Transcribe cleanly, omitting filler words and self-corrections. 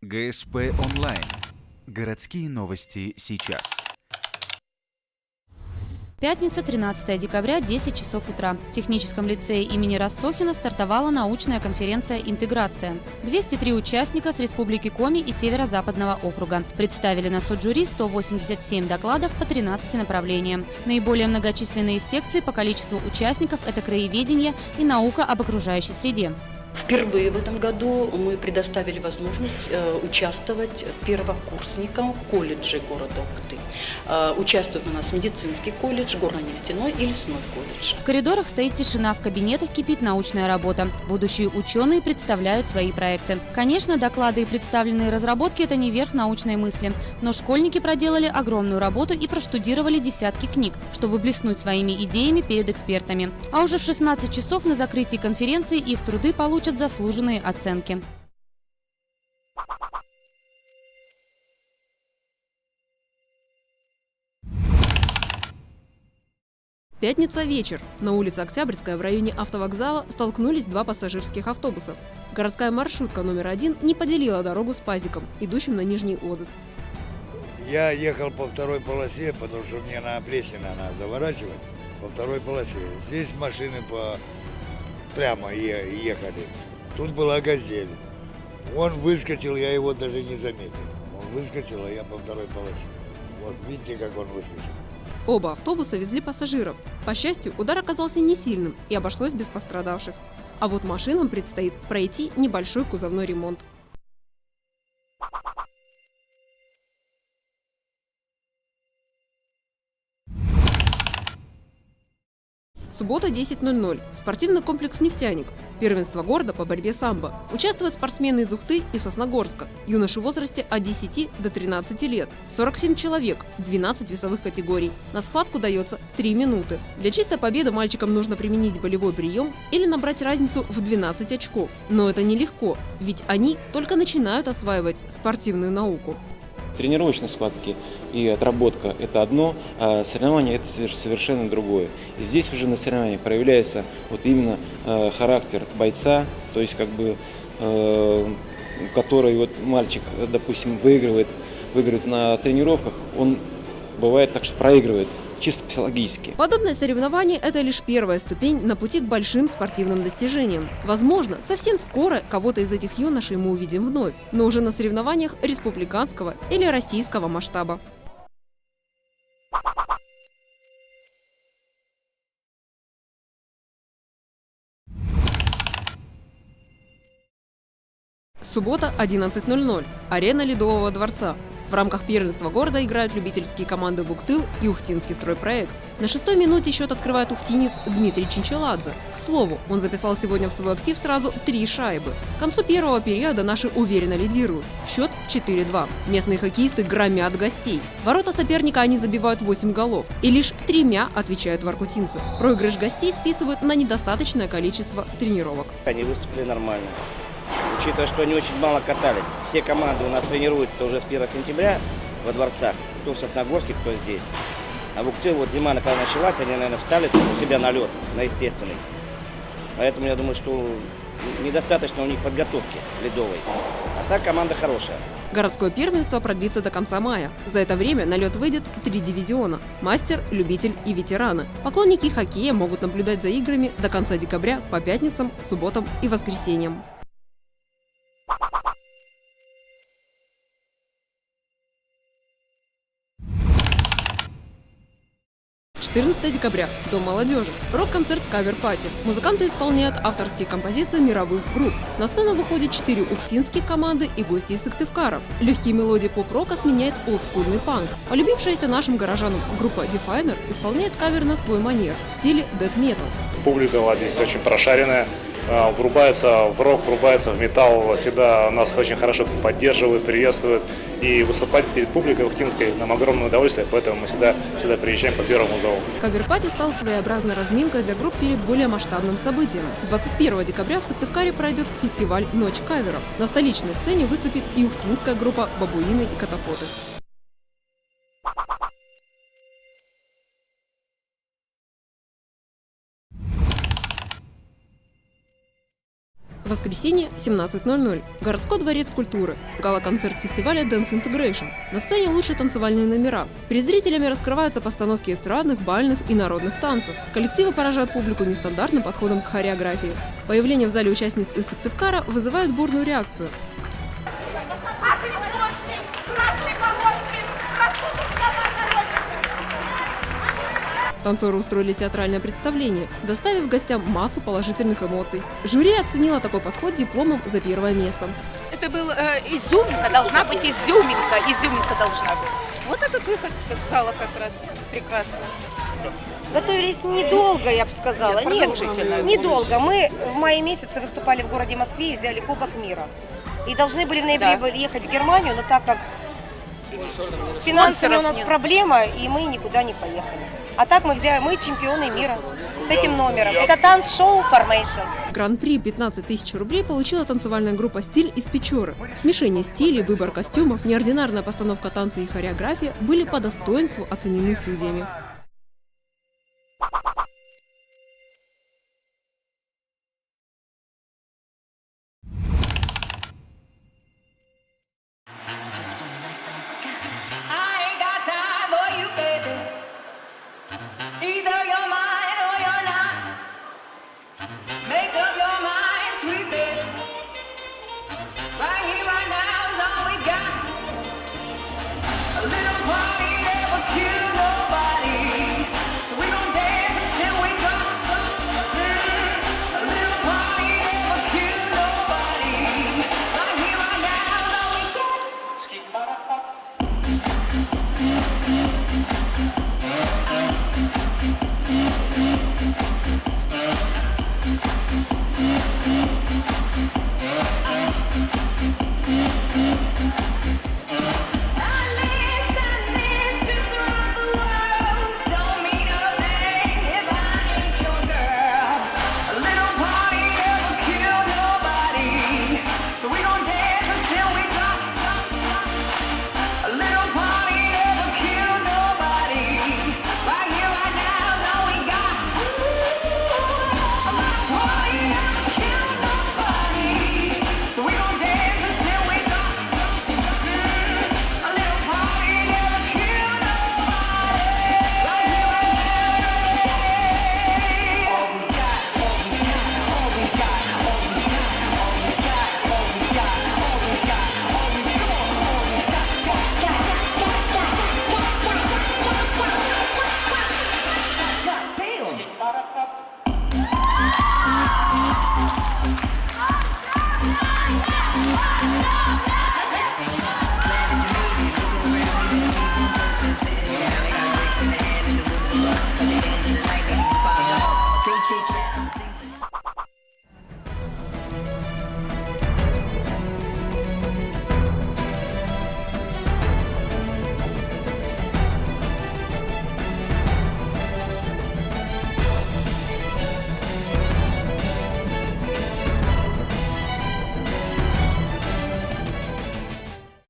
ГСП онлайн. Городские новости сейчас. Пятница, 13 декабря, 10 часов утра. В техническом лицее имени Рассохина стартовала научная конференция «Интеграция». 203 участника с Республики Коми и Северо-Западного округа. Представили на суд жюри 187 докладов по 13 направлениям. Наиболее многочисленные секции по количеству участников – это краеведение и наука об окружающей среде. Впервые в этом году мы предоставили возможность участвовать первокурсникам колледжей города Ухты. Участвуют у нас медицинский колледж, горно-нефтяной и лесной колледж. В коридорах стоит тишина, в кабинетах кипит научная работа. Будущие ученые представляют свои проекты. Конечно, доклады и представленные разработки – это не верх научной мысли. Но школьники проделали огромную работу и проштудировали десятки книг, чтобы блеснуть своими идеями перед экспертами. А уже в 16 часов на закрытии конференции их труды получат заслуженные оценки. Пятница вечер. На улице Октябрьская в районе автовокзала столкнулись два пассажирских автобуса. Городская маршрутка номер 1 не поделила дорогу с пазиком, идущим на Нижний Одесс. Я ехал по второй полосе, потому что мне на Плесина надо заворачивать по второй полосе. Здесь машины прямо ехали. Тут была «Газель». Он выскочил, я его даже не заметил. Он выскочил, а я по второй полосе. Вот видите, как он выскочил. Оба автобуса везли пассажиров. По счастью, удар оказался не сильным и обошлось без пострадавших. А вот машинам предстоит пройти небольшой кузовной ремонт. Суббота, 10:00. Спортивный комплекс «Нефтяник». Первенство города по борьбе самбо. Участвуют спортсмены из Ухты и Сосногорска. Юноши в возрасте от 10 до 13 лет. 47 человек, 12 весовых категорий. На схватку дается 3 минуты. Для чистой победы мальчикам нужно применить болевой прием или набрать разницу в 12 очков. Но это нелегко, ведь они только начинают осваивать спортивную науку. Тренировочные схватки и отработка – это одно, а соревнования – это совершенно другое. И здесь уже на соревнованиях проявляется вот именно характер бойца, то есть который вот мальчик, допустим, выигрывает на тренировках, он бывает так, что проигрывает. Чисто психологически. Подобное соревнование – это лишь первая ступень на пути к большим спортивным достижениям. Возможно, совсем скоро кого-то из этих юношей мы увидим вновь, но уже на соревнованиях республиканского или российского масштаба. Суббота, 11:00. Арена Ледового дворца. В рамках первенства города играют любительские команды «Буктыл» и «Ухтинский стройпроект». На 6-й минуте счет открывает ухтинец Дмитрий Чинчеладзе. К слову, он записал сегодня в свой актив сразу 3 шайбы. К концу первого периода наши уверенно лидируют. Счет 4-2. Местные хоккеисты громят гостей. В ворота соперника они забивают 8 голов. И лишь 3 отвечают воркутинцы. Проигрыш гостей списывают на недостаточное количество тренировок. Они выступили нормально. Учитывая, что они очень мало катались. Все команды у нас тренируются уже с 1 сентября во дворцах. Кто в Сосногорске, кто здесь. А в Ухте вот зима, когда началась, они, наверное, встали у себя на лед, на естественный. Поэтому я думаю, что недостаточно у них подготовки ледовой. А так команда хорошая. Городское первенство продлится до конца мая. За это время на лед выйдет 3 дивизиона – мастер, любитель и ветераны. Поклонники хоккея могут наблюдать за играми до конца декабря по пятницам, субботам и воскресеньям. – 14 декабря. Дом молодежи. Рок-концерт «Кавер-пати». Музыканты исполняют авторские композиции мировых групп. На сцену выходят 4 ухтинские команды и гости из Сыктывкара. Легкие мелодии поп-рока сменяет олдскульный панк. Полюбившаяся нашим горожанам группа Definer исполняет кавер на свой манер в стиле дэт-метал. Публика здесь очень прошаренная. Врубается в рок, врубается в металл, всегда нас очень хорошо поддерживают, приветствуют. И выступать перед публикой ухтинской нам огромное удовольствие, поэтому мы всегда приезжаем по первому зову. Кавер-пати стал своеобразной разминкой для групп перед более масштабным событием. 21 декабря в Сыктывкаре пройдет фестиваль «Ночь каверов». На столичной сцене выступит и ухтинская группа «Бабуины и Катафоты». Воскресенье, 17:00. Городской дворец культуры. Гала-концерт фестиваля Dance Integration. На сцене лучшие танцевальные номера. Перед зрителями раскрываются постановки эстрадных, бальных и народных танцев. Коллективы поражают публику нестандартным подходом к хореографии. Появление в зале участниц из Сыктывкара вызывает бурную реакцию. Танцоры устроили театральное представление, доставив гостям массу положительных эмоций. Жюри оценило такой подход дипломом за первое место. Это был изюминка, должна быть изюминка должна быть. Вот этот выход сказала как раз прекрасно. Готовились недолго, я бы сказала. Нет, продолжительно. Недолго. Мы в мае месяце выступали в городе Москве и взяли Кубок мира. И должны были в ноябре ехать в Германию, но так как с финансами у нас проблема, и мы никуда не поехали. А так мы чемпионы мира с этим номером. Это танц-шоу «Формейшн». Гран-при 15 тысяч рублей получила танцевальная группа «Стиль» из Печоры. Смешение стилей, выбор костюмов, неординарная постановка танца и хореография были по достоинству оценены судьями.